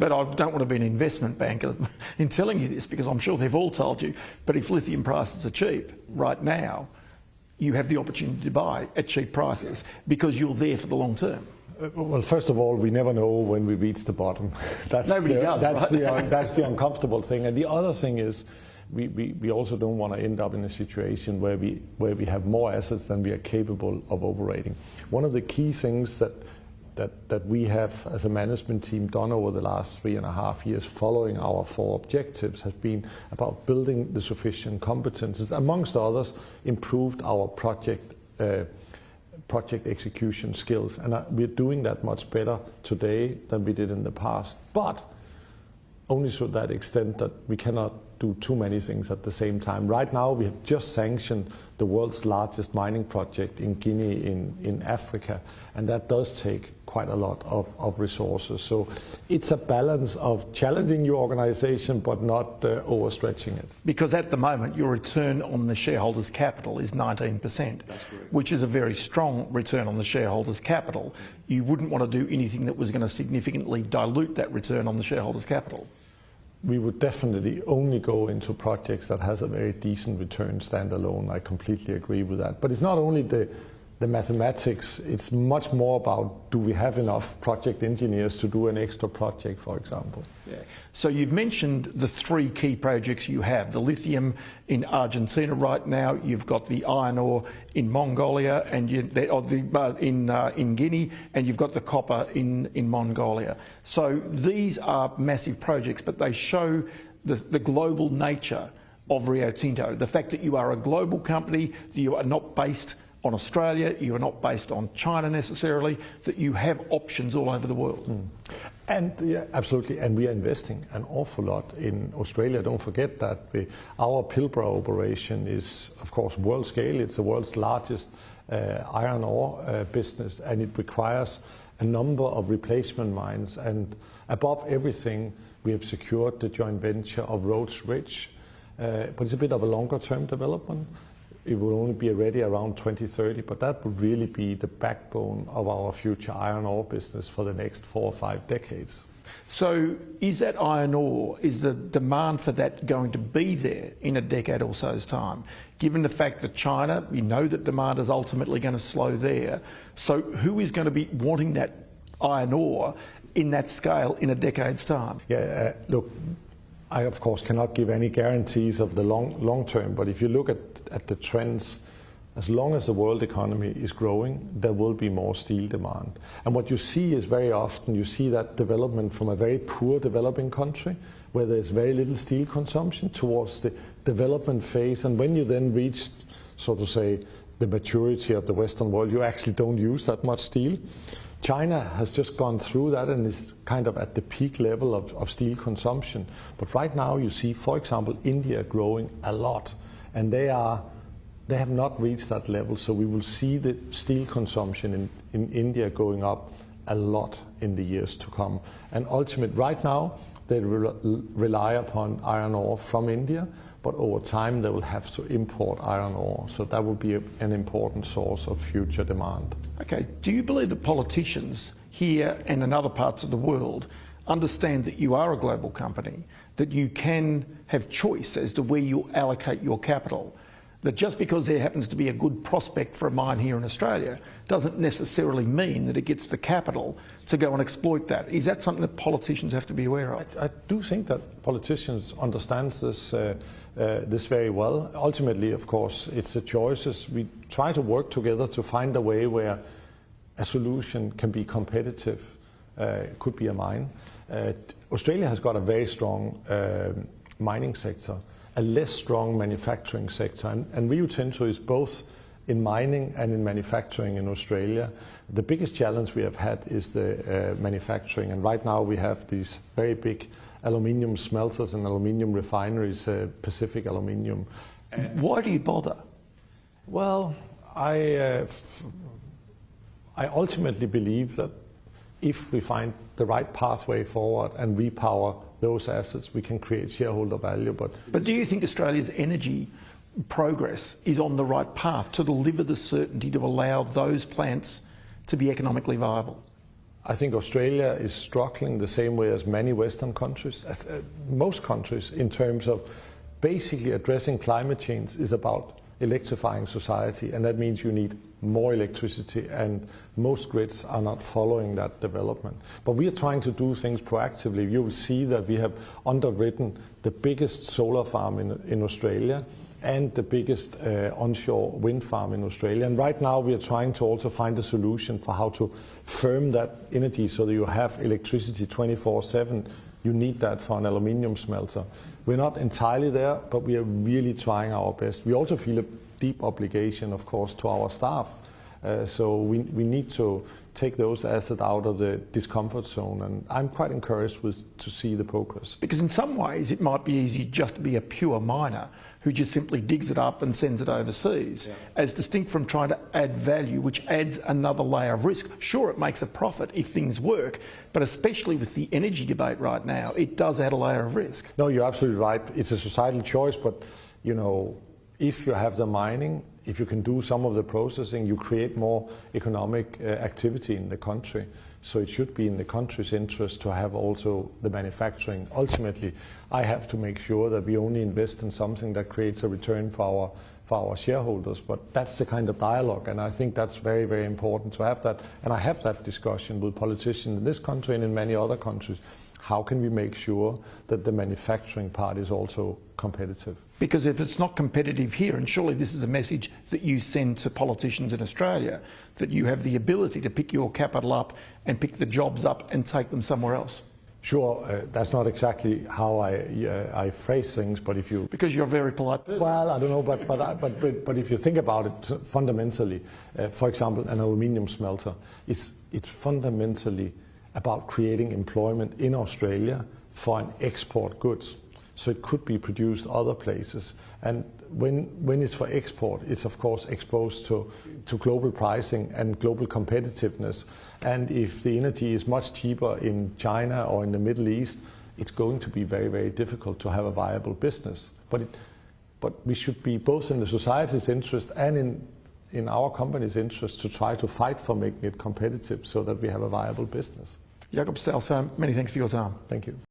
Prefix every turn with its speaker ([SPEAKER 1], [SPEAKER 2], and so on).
[SPEAKER 1] but I don't want to be an investment banker in telling you this, because I'm sure they've all told you, but if lithium prices are cheap right now, you have the opportunity to buy at cheap prices because you're there for the long term.
[SPEAKER 2] Well, first of all, we never know when we reach the bottom.
[SPEAKER 1] Nobody does, right?
[SPEAKER 2] That's the uncomfortable thing. And the other thing is, we also don't want to end up in a situation where we have more assets than we are capable of operating. One of the key things that we have as a management team done over the last 3.5 years following our 4 objectives has been about building the sufficient competences, amongst others, improved our project execution skills. And we're doing that much better today than we did in the past. But only to that extent that we cannot do too many things at the same time. Right now, we have just sanctioned the world's largest mining project in Guinea in Africa, and that does take quite a lot of resources. So it's a balance of challenging your organization but not overstretching it.
[SPEAKER 1] Because at the moment, your return on the shareholders' capital is 19%, which is a very strong return on the shareholders' capital. You wouldn't want to do anything that was going to significantly dilute that return on the shareholders' capital.
[SPEAKER 2] We would definitely only go into projects that has a very decent return standalone. I completely agree with that. But it's not only the mathematics, it's much more about, do we have enough project engineers to do an extra project, for example?
[SPEAKER 1] Yeah. So you've mentioned the 3 key projects you have, the lithium in Argentina right now, you've got the iron ore in Mongolia, and in Guinea, and you've got the copper in Mongolia. So these are massive projects, but they show the global nature of Rio Tinto, the fact that you are a global company, that you are not based on Australia, you are not based on China necessarily, that you have options all over the world.
[SPEAKER 2] And yeah, absolutely, and we are investing an awful lot in Australia. Don't forget that our Pilbara operation is, of course, world scale. It's the world's largest iron ore business, and it requires a number of replacement mines. And above everything, we have secured the joint venture of Rhodes Ridge, but it's a bit of a longer term development. It will only be ready around 2030, but that would really be the backbone of our future iron ore business for the next 4 or 5 decades.
[SPEAKER 1] So is that iron ore, is the demand for that going to be there in a decade or so's time? Given the fact that China, we know that demand is ultimately going to slow there, so who is going to be wanting that iron ore in that scale in a decade's time?
[SPEAKER 2] Yeah, look, I of course cannot give any guarantees of the long term, but if you look at the trends, as long as the world economy is growing, there will be more steel demand. And what you see is very often you see that development from a very poor developing country where there's very little steel consumption towards the development phase. And when you then reach, so to say, the maturity of the Western world, you actually don't use that much steel. China has just gone through that and is kind of at the peak level of steel consumption. But right now you see, for example, India growing a lot, and they have not reached that level. So we will see the steel consumption in India going up a lot in the years to come. And ultimately, right now, they rely upon iron ore from India, but over time they will have to import iron ore. So that will be an important source of future demand.
[SPEAKER 1] Okay, do you believe that politicians here and in other parts of the world understand that you are a global company, that you can have choice as to where you allocate your capital, that just because there happens to be a good prospect for a mine here in Australia doesn't necessarily mean that it gets the capital to go and exploit that? Is that something that politicians have to be aware of?
[SPEAKER 2] I do think that politicians understand this very well. Ultimately, of course, it's the choices. We try to work together to find a way where a solution can be competitive. It could be a mine. Australia has got a very strong mining sector, a less strong manufacturing sector, and Rio Tinto is both in mining and in manufacturing in Australia. The biggest challenge we have had is the manufacturing, and right now we have these very big aluminium smelters and aluminium refineries, Pacific Aluminium.
[SPEAKER 1] Why do you bother?
[SPEAKER 2] Well, I ultimately believe that if we find the right pathway forward and repower those assets, we can create shareholder value.
[SPEAKER 1] But do you think Australia's energy progress is on the right path to deliver the certainty to allow those plants to be economically viable?
[SPEAKER 2] I think Australia is struggling the same way as many Western countries, as most countries, in terms of basically addressing climate change is about electrifying society, and that means you need more electricity, and most grids are not following that development. But we are trying to do things proactively. You will see that we have underwritten the biggest solar farm in Australia and the biggest onshore wind farm in Australia. And right now we are trying to also find a solution for how to firm that energy so that you have electricity 24/7. You need that for an aluminium smelter. We're not entirely there, but we are really trying our best. We also feel a deep obligation, of course, to our staff. So we need to take those assets out of the discomfort zone, and I'm quite encouraged to see the progress.
[SPEAKER 1] Because in some ways it might be easy just to be a pure miner who just simply digs it up and sends it overseas, as distinct from trying to add value, which adds another layer of risk. Sure, it makes a profit if things work, but especially with the energy debate right now, it does add a layer of risk.
[SPEAKER 2] No, you're absolutely right. It's a societal choice, but you know, if you have the mining, if you can do some of the processing, you create more economic activity in the country. So it should be in the country's interest to have also the manufacturing. Ultimately, I have to make sure that we only invest in something that creates a return for our shareholders. But that's the kind of dialogue, and I think that's very, very important to have that. And I have that discussion with politicians in this country and in many other countries. How can we make sure that the manufacturing part is also competitive?
[SPEAKER 1] Because if it's not competitive here, and surely this is a message that you send to politicians in Australia, that you have the ability to pick your capital up and pick the jobs up and take them somewhere else.
[SPEAKER 2] Sure, that's not exactly how I phrase things, but if you...
[SPEAKER 1] Because you're a very polite person.
[SPEAKER 2] Well, I don't know, but if you think about it fundamentally, for example, an aluminium smelter, it's fundamentally about creating employment in Australia for an export goods. So it could be produced other places. And when it's for export, it's of course exposed to global pricing and global competitiveness. And if the energy is much cheaper in China or in the Middle East, it's going to be very, very difficult to have a viable business. But we should be both in the society's interest and in our company's interest to try to fight for making it competitive so that we have a viable business.
[SPEAKER 1] Jakob Stausholm, many thanks for your time.
[SPEAKER 2] Thank you.